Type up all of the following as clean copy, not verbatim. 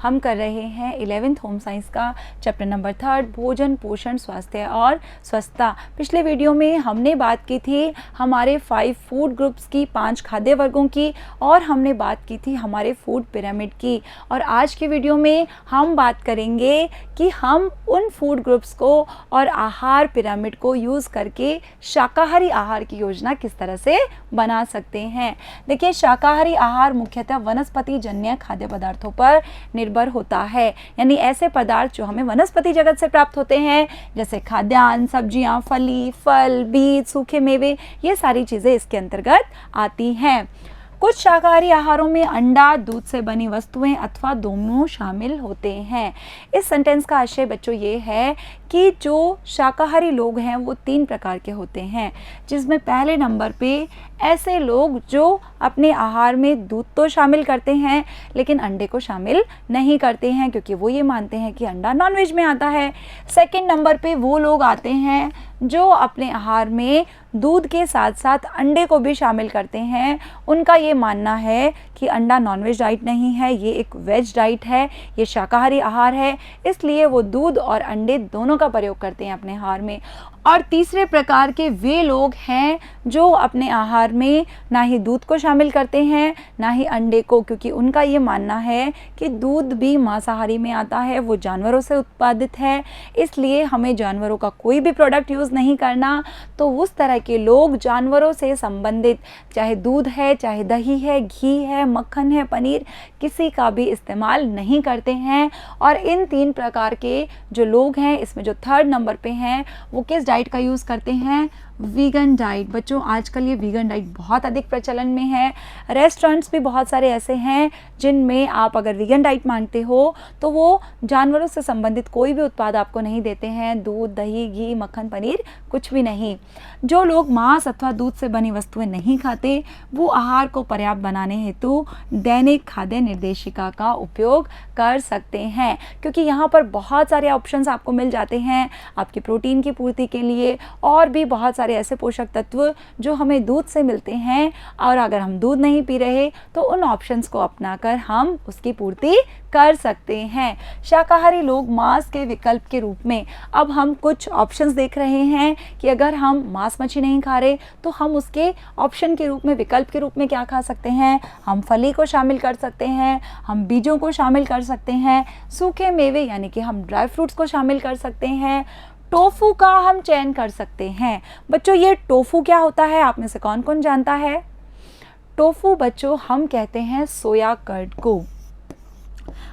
हम कर रहे हैं 11th होम साइंस का चैप्टर नंबर 3 भोजन पोषण स्वास्थ्य और स्वस्थता। पिछले वीडियो में हमने बात की थी हमारे 5 फूड ग्रुप्स की, 5 खाद्य वर्गों की, और हमने बात की थी हमारे फूड पिरामिड की। और आज के वीडियो में हम बात करेंगे कि हम उन फूड ग्रुप्स को और आहार पिरामिड को यूज़ करके शाकाहारी आहार की योजना किस तरह से बना सकते हैं। देखिए, शाकाहारी आहार मुख्यतः वनस्पति जन्य खाद्य पदार्थों पर निर्भर होता है, यानी ऐसे पदार्थ जो हमें वनस्पति जगत से प्राप्त होते हैं, जैसे खाद्यान्न, सब्जियां, फली, फल, बीज, सूखे मेवे, ये सारी चीज़ें इसके अंतर्गत आती हैं। कुछ शाकाहारी आहारों में अंडा, दूध से बनी वस्तुएं अथवा दोनों शामिल होते हैं। इस सेंटेंस का आशय बच्चों ये है कि जो शाकाहारी लोग हैं वो 3 प्रकार के होते हैं, जिसमें पहले नंबर पे ऐसे लोग जो अपने आहार में दूध तो शामिल करते हैं लेकिन अंडे को शामिल नहीं करते हैं, क्योंकि वो ये मानते हैं कि अंडा नॉनवेज में आता है। सेकंड नंबर पे वो लोग आते हैं जो अपने आहार में दूध के साथ साथ अंडे को भी शामिल करते हैं। उनका ये मानना है कि अंडा नॉनवेज डाइट नहीं है, ये एक वेज डाइट है, ये शाकाहारी आहार है, इसलिए वो दूध और अंडे दोनों का प्रयोग करते हैं अपने आहार में। और तीसरे प्रकार के वे लोग हैं जो अपने आहार में ना ही दूध को शामिल करते हैं ना ही अंडे को, क्योंकि उनका ये मानना है कि दूध भी मांसाहारी में आता है, वो जानवरों से उत्पादित है, इसलिए हमें जानवरों का कोई भी प्रोडक्ट यूज़ नहीं करना। तो उस तरह के लोग जानवरों से संबंधित, चाहे दूध है, चाहे दही है, घी है, मक्खन है, पनीर, किसी का भी इस्तेमाल नहीं करते हैं। और इन 3 प्रकार के जो लोग हैं, इसमें जो 3rd नंबर पे हैं वो किस डाइट का यूज़ करते हैं? Vegan diet. बच्चों, आजकल ये वीगन डाइट बहुत अधिक प्रचलन में है। रेस्टोरेंट्स भी बहुत सारे ऐसे हैं जिनमें आप अगर वीगन डाइट मांगते हो तो वो जानवरों से संबंधित कोई भी उत्पाद आपको नहीं देते हैं, दूध, दही, घी, मक्खन, पनीर, कुछ भी नहीं। जो लोग मांस अथवा दूध से बनी वस्तुएं नहीं खाते वो आहार को पर्याप्त बनाने हेतु दैनिक खाद्य निर्देशिका का उपयोग कर सकते हैं, क्योंकि यहाँ पर बहुत सारे ऑप्शंस आपको मिल जाते हैं आपकी प्रोटीन की पूर्ति के लिए, और भी बहुत सारे ऐसे पोषक तत्व जो हमें दूध से मिलते हैं। और अगर हम दूध नहीं पी रहे तो उन ऑप्शंस को अपनाकर हम उसकी पूर्ति कर सकते हैं। शाकाहारी लोग मांस के विकल्प के रूप में अब हम कुछ ऑप्शंस देख रहे हैं कि अगर हम मांस मछली नहीं खा रहे तो हम उसके ऑप्शन के रूप में, विकल्प के रूप में क्या खा सकते हैं? हम फली को शामिल कर सकते हैं, हम बीजों को शामिल कर सकते हैं, सूखे मेवे यानी कि हम ड्राई फ्रूट्स को शामिल कर सकते हैं, टोफू का हम चयन कर सकते हैं। बच्चों, ये टोफू क्या होता है? आप में से कौन कौन जानता है? टोफू बच्चों हम कहते हैं सोया कर्ड को।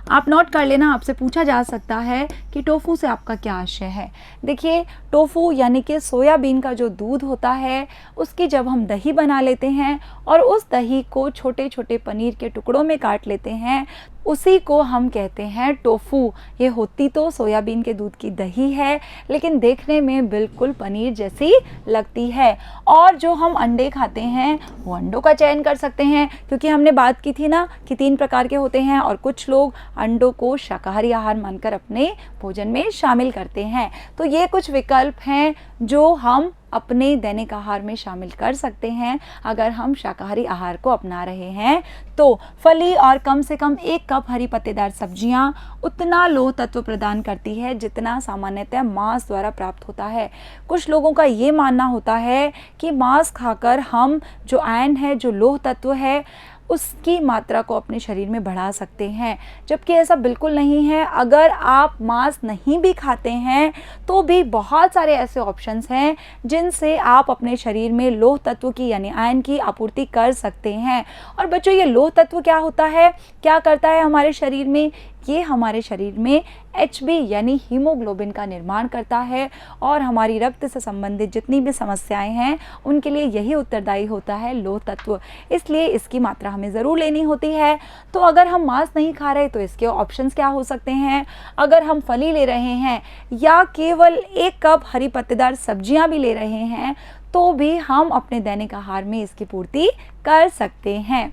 आप नोट कर लेना, आपसे पूछा जा सकता है कि टोफू से आपका क्या आशय है। देखिए, टोफू यानी कि सोयाबीन का जो दूध होता है उसकी जब हम दही बना लेते हैं और उस दही को छोटे छोटे पनीर के टुकड़ों में काट लेते हैं, उसी को हम कहते हैं टोफू। ये होती तो सोयाबीन के दूध की दही है लेकिन देखने में बिल्कुल पनीर जैसी लगती है। और जो हम अंडे खाते हैं वो अंडों का चयन कर सकते हैं, क्योंकि हमने बात की थी ना कि 3 प्रकार के होते हैं और कुछ लोग अंडों को शाकाहारी आहार मानकर अपने भोजन में शामिल करते हैं। तो ये कुछ विकल्प हैं जो हम अपने दैनिक आहार में शामिल कर सकते हैं अगर हम शाकाहारी आहार को अपना रहे हैं। तो फली और कम से कम 1 कप हरी पत्तेदार सब्जियां उतना लोह तत्व प्रदान करती है जितना सामान्यतः मांस द्वारा प्राप्त होता है। कुछ लोगों का ये मानना होता है कि मांस खाकर हम जो आयरन है, जो लोह तत्व है, उसकी मात्रा को अपने शरीर में बढ़ा सकते हैं, जबकि ऐसा बिल्कुल नहीं है। अगर आप मांस नहीं भी खाते हैं तो भी बहुत सारे ऐसे ऑप्शंस हैं जिनसे आप अपने शरीर में लोह तत्व की यानी आयरन की आपूर्ति कर सकते हैं। और बच्चों, ये लोह तत्व क्या होता है, क्या करता है हमारे शरीर में? ये हमारे शरीर में HB यानी हीमोग्लोबिन का निर्माण करता है और हमारी रक्त से संबंधित जितनी भी समस्याएं हैं उनके लिए यही उत्तरदायी होता है लोह तत्व, इसलिए इसकी मात्रा हमें ज़रूर लेनी होती है। तो अगर हम मांस नहीं खा रहे तो इसके ऑप्शंस क्या हो सकते हैं? अगर हम फली ले रहे हैं या केवल 1 कप हरी पत्तेदार सब्जियां भी ले रहे हैं तो भी हम अपने दैनिक आहार में इसकी पूर्ति कर सकते हैं।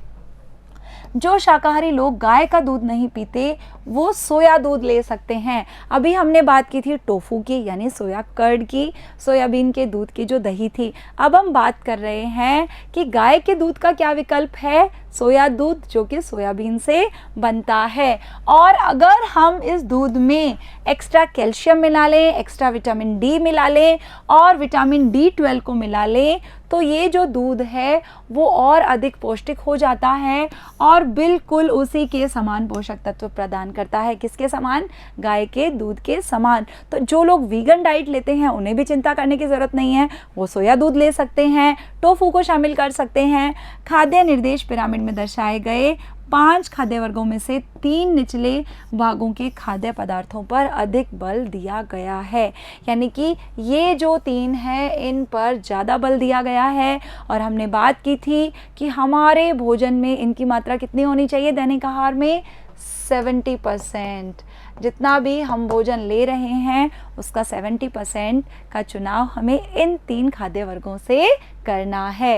जो शाकाहारी लोग गाय का दूध नहीं पीते वो सोया दूध ले सकते हैं। अभी हमने बात की थी टोफू की, यानी सोया कर्ड की, सोयाबीन के दूध की जो दही थी। अब हम बात कर रहे हैं कि गाय के दूध का क्या विकल्प है, सोया दूध, जो कि सोयाबीन से बनता है। और अगर हम इस दूध में एक्स्ट्रा कैल्शियम मिला लें, एक्स्ट्रा विटामिन डी मिला लें और विटामिन B12 को मिला लें, तो ये जो दूध है वो और अधिक पौष्टिक हो जाता है और बिल्कुल उसी के समान पोषक तत्व प्रदान करता है। किसके समान? गाय के दूध के समान। तो जो लोग वीगन डाइट लेते हैं उन्हें भी चिंता करने की ज़रूरत नहीं है, वो सोया दूध ले सकते हैं, टोफू को शामिल कर सकते हैं। खाद्य निर्देश पिरामिड में दर्शाए गए 5 खाद्य वर्गों में से 3 निचले भागों के खाद्य पदार्थों पर अधिक बल दिया गया है, यानी कि ये जो 3 है इन पर ज़्यादा बल दिया गया है। और हमने बात की थी कि हमारे भोजन में इनकी मात्रा कितनी होनी चाहिए दैनिक आहार में? 70%। जितना भी हम भोजन ले रहे हैं उसका 70% का चुनाव हमें इन 3 खाद्य वर्गों से करना है।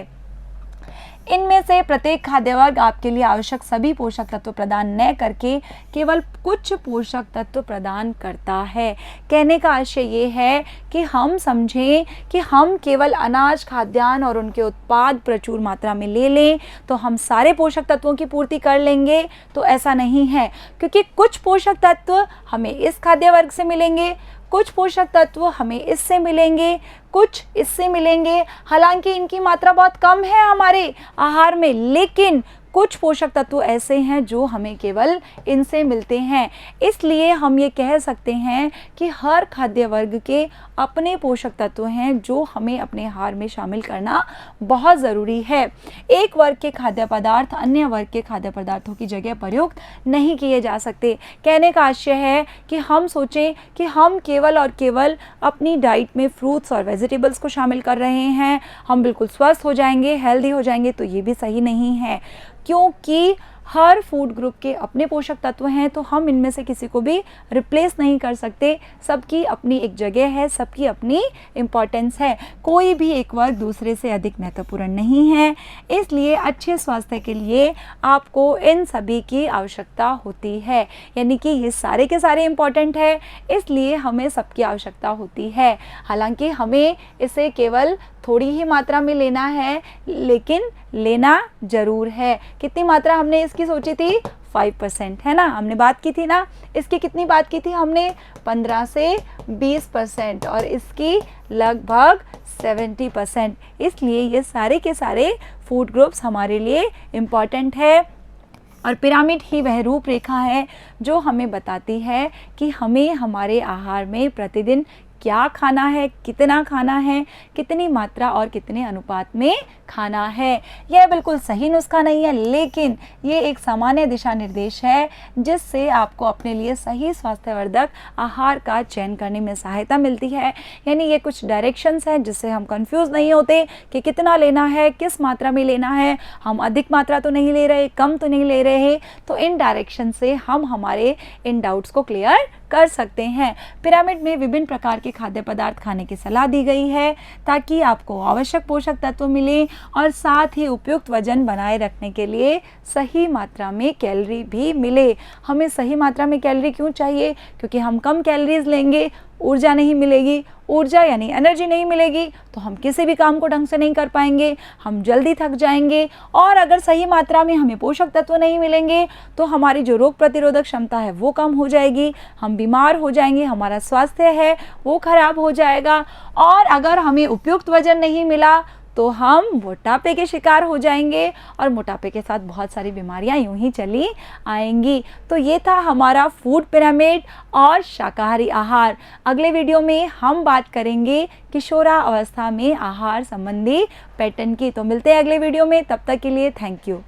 इनमें से प्रत्येक खाद्य वर्ग आपके लिए आवश्यक सभी पोषक तत्व प्रदान न करके केवल कुछ पोषक तत्व प्रदान करता है। कहने का आशय ये है कि हम समझें कि हम केवल अनाज, खाद्यान्न और उनके उत्पाद प्रचुर मात्रा में ले लें तो हम सारे पोषक तत्वों की पूर्ति कर लेंगे, तो ऐसा नहीं है, क्योंकि कुछ पोषक तत्व हमें इस खाद्य वर्ग से मिलेंगे, कुछ पोषक तत्व हमें इससे मिलेंगे, कुछ इससे मिलेंगे। हालांकि इनकी मात्रा बहुत कम है हमारे आहार में, लेकिन कुछ पोषक तत्व ऐसे हैं जो हमें केवल इनसे मिलते हैं। इसलिए हम ये कह सकते हैं कि हर खाद्य वर्ग के अपने पोषक तत्व हैं जो हमें अपने आहार में शामिल करना बहुत ज़रूरी है। एक वर्ग के खाद्य पदार्थ अन्य वर्ग के खाद्य पदार्थों की जगह प्रयुक्त नहीं किए जा सकते। कहने का आशय है कि हम सोचें कि हम केवल और केवल अपनी डाइट में फ्रूट्स और वेजिटेबल्स को शामिल कर रहे हैं, हम बिल्कुल स्वस्थ हो जाएंगे, हेल्दी हो जाएंगे, तो ये भी सही नहीं है, क्योंकि हर फूड ग्रुप के अपने पोषक तत्व हैं, तो हम इनमें से किसी को भी रिप्लेस नहीं कर सकते। सबकी अपनी एक जगह है, सबकी अपनी इम्पॉर्टेंस है, कोई भी एक वर्ग दूसरे से अधिक महत्वपूर्ण नहीं है। इसलिए अच्छे स्वास्थ्य के लिए आपको इन सभी की आवश्यकता होती है, यानी कि ये सारे के सारे इम्पॉर्टेंट है, इसलिए हमें सबकी आवश्यकता होती है। हालांकि हमें इसे केवल थोड़ी ही मात्रा में लेना है, लेकिन लेना ज़रूर है। कितनी मात्रा हमने इसकी सोची थी? 5%, है ना, हमने बात की थी ना। इसकी कितनी बात की थी हमने? 15 से 20%, और इसकी लगभग 70%। इसलिए ये सारे के सारे फूड ग्रुप्स हमारे लिए इम्पॉर्टेंट है। और पिरामिड ही वह रूपरेखा है जो हमें बताती है कि हमें हमारे आहार में प्रतिदिन क्या खाना है, कितना खाना है, कितनी मात्रा और कितने अनुपात में खाना है। यह बिल्कुल सही नुस्खा नहीं है, लेकिन ये एक सामान्य दिशा निर्देश है जिससे आपको अपने लिए सही स्वास्थ्यवर्धक आहार का चयन करने में सहायता मिलती है। यानी ये कुछ डायरेक्शंस हैं जिससे हम कंफ्यूज नहीं होते कि कितना लेना है, किस मात्रा में लेना है, हम अधिक मात्रा तो नहीं ले रहे, कम तो नहीं ले रहे। तो इन डायरेक्शन से हम हमारे इन डाउट्स को क्लियर कर सकते हैं। पिरामिड में विभिन्न प्रकार के खाद्य पदार्थ खाने की सलाह दी गई है ताकि आपको आवश्यक पोषक तत्व मिले और साथ ही उपयुक्त वजन बनाए रखने के लिए सही मात्रा में कैलोरी भी मिले। हमें सही मात्रा में कैलोरी क्यों चाहिए? क्योंकि हम कम कैलोरीज लेंगे, ऊर्जा नहीं मिलेगी, ऊर्जा यानी एनर्जी नहीं मिलेगी तो हम किसी भी काम को ढंग से नहीं कर पाएंगे, हम जल्दी थक जाएंगे। और अगर सही मात्रा में हमें पोषक तत्व नहीं मिलेंगे तो हमारी जो रोग प्रतिरोधक क्षमता है वो कम हो जाएगी, हम बीमार हो जाएंगे, हमारा स्वास्थ्य है वो खराब हो जाएगा। और अगर हमें उपयुक्त वजन नहीं मिला तो हम मोटापे के शिकार हो जाएंगे और मोटापे के साथ बहुत सारी बीमारियां यूं ही चली आएंगी। तो ये था हमारा फूड पिरामिड और शाकाहारी आहार। अगले वीडियो में हम बात करेंगे किशोरावस्था में आहार संबंधी पैटर्न की। तो मिलते हैं अगले वीडियो में, तब तक के लिए थैंक यू।